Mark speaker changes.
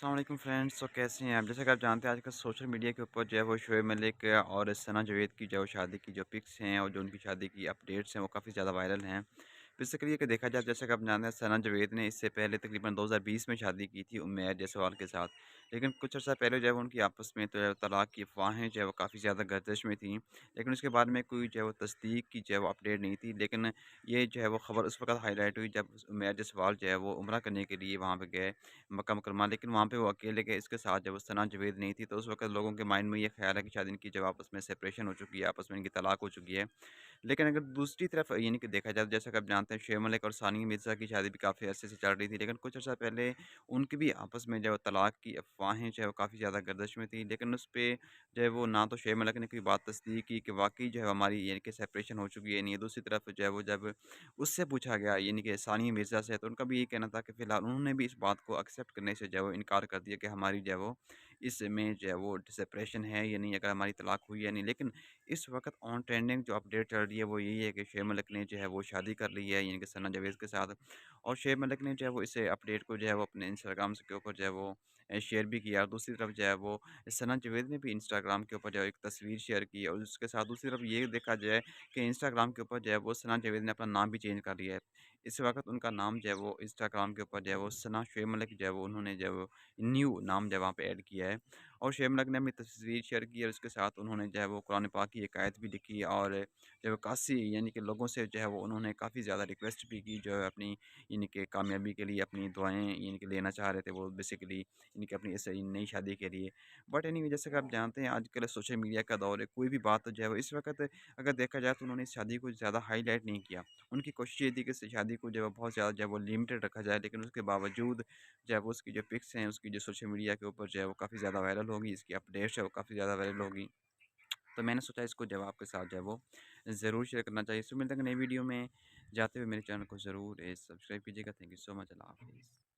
Speaker 1: अस्सलाम वालेकुम फ्रेंड्स। तो कैसे हैं आप? जैसा कि आप जानते हैं आजकल सोशल मीडिया के ऊपर जो है वो शोएब मलिक और सना जावेद की जो शादी की जो पिक्स हैं और जो उनकी शादी की अपडेट्स हैं वो काफ़ी ज़्यादा वायरल हैं। बेसिकली अगर देखा जाए जैसा कि आप जानते हैं सना जावेद ने इससे पहले तकरीबन 2020 में शादी की थी उम्मेद जयसवाल के साथ। लेकिन कुछ अर्सा पहले जो है वो उनकी आपस में तो तलाक की अफ़वाहें जो है वो काफ़ी ज़्यादा गर्दिश में थी। लेकिन उसके बाद में कोई जो है वो तस्दीक की जो है वो अपडेट नहीं थी। लेकिन ये जो है वो ख़बर उस वक़्त हाईलाइट हुई जब उमैर जयसवाल जो है वो उम्रा करने के लिए वहाँ पे गए मक्का मुकरमा। लेकिन वहाँ पे वो अकेले गए, इसके साथ जब वो सना जावेद नहीं थी, तो उस वक़्त लोगों के माइंड में ये ख़्याल है कि शायद इनकी जब आपस में सेपरेशन हो चुकी है, आपस में इनकी तलाक हो चुकी है। लेकिन अगर दूसरी तरफ यानी कि देखा जाए, जैसा कि आप जानते हैं शोएब मलिक और सानिया मिर्ज़ा की शादी भी काफ़ी अरसे से चल रही थी, लेकिन कुछ अर्सा पहले उनकी भी आपस में जो है तलाक की अफ़वाहें जो है वो काफ़ी ज़्यादा गर्दिश में थी। लेकिन उस पे जो है वो ना तो शोएब मलिक ने कोई बात तस्दीक की कि वाक़ई जो है हमारी यानी कि सेपरेशन हो चुकी है, नहीं है। दूसरी तरफ जो है वो जब उससे पूछा गया यानी कि सानिया मिर्ज़ा से, तो उनका भी यही कहना था कि फ़िलहाल उन्होंने भी इस बात को एक्सेप्ट करने से जो है वो इनकार कर दिया कि हमारी जो है वो इसमें जो है वो सेपरेशन है या नहीं, अगर हमारी तलाक हुई है नहीं। लेकिन इस वक़्त ऑन ट्रेंडिंग जो अपडेट चल रही है वो यही है कि शोएब मलिक ने जो है वो शादी कर ली है यानी कि सना जावेद के साथ। और शोएब मलिक ने जो है वो इस अपडेट को जो है वो अपने इंस्टाग्राम के ऊपर जो है वो शेयर भी किया। और दूसरी तरफ जो है वो सना जावेद ने भी इंस्टाग्राम के ऊपर जो है एक तस्वीर शेयर की और उसके साथ दूसरी तरफ ये देखा जाए कि इंस्टाग्राम के ऊपर जो है वो सना जावेद ने अपना नाम भी चेंज कर लिया है। इस वक़्त उनका नाम जो है वो इंस्टाग्राम के ऊपर जो है वो सना शोएब मलिक जो है वो उन्होंने जो है वो न्यू नाम जो है वहाँ पे ऐड किया है। और शोएब मलिक ने अपनी तस्वीर शेयर की और उसके साथ उन्होंने जो है वो कुरान पाक की एक आयत भी लिखी और जो है कासी यानी कि लोगों से जो है वो उन्होंने काफ़ी ज़्यादा रिक्वेस्ट भी की, जो है अपनी यानी कि कामयाबी के लिए अपनी दुआएँ यानी कि लेना चाह रहे थे वो बेसिकली यानी कि अपनी इस नई शादी के लिए। बट एनीवे जैसे कि आप जानते हैं आजकल सोशल मीडिया का दौर है, कोई भी बात जो है वो इस वक़्त अगर देखा जाए तो उन्होंने इस शादी को ज़्यादा हाईलाइट नहीं किया। उनकी कोशिश ये थी कि इस शादी को जो है बहुत ज़्यादा जो है वो लिमिटेड रखा जाए, लेकिन उसके बावजूद जो है वो उसकी जो पिक्स हैं, उसकी जो सोशल मीडिया के ऊपर जो है वो काफ़ी ज़्यादा वायरल होगी, इसकी अपडेट्स है वो काफ़ी ज़्यादा वायरल होगी। तो मैंने सोचा इसको जो है आपके साथ जो है वो ज़रूर शेयर करना चाहिए। सो मिलते हैं नई वीडियो में, जाते हुए मेरे चैनल को ज़रूर सब्सक्राइब कीजिएगा। Thank you so much. अल्लाह हाफ़िज़।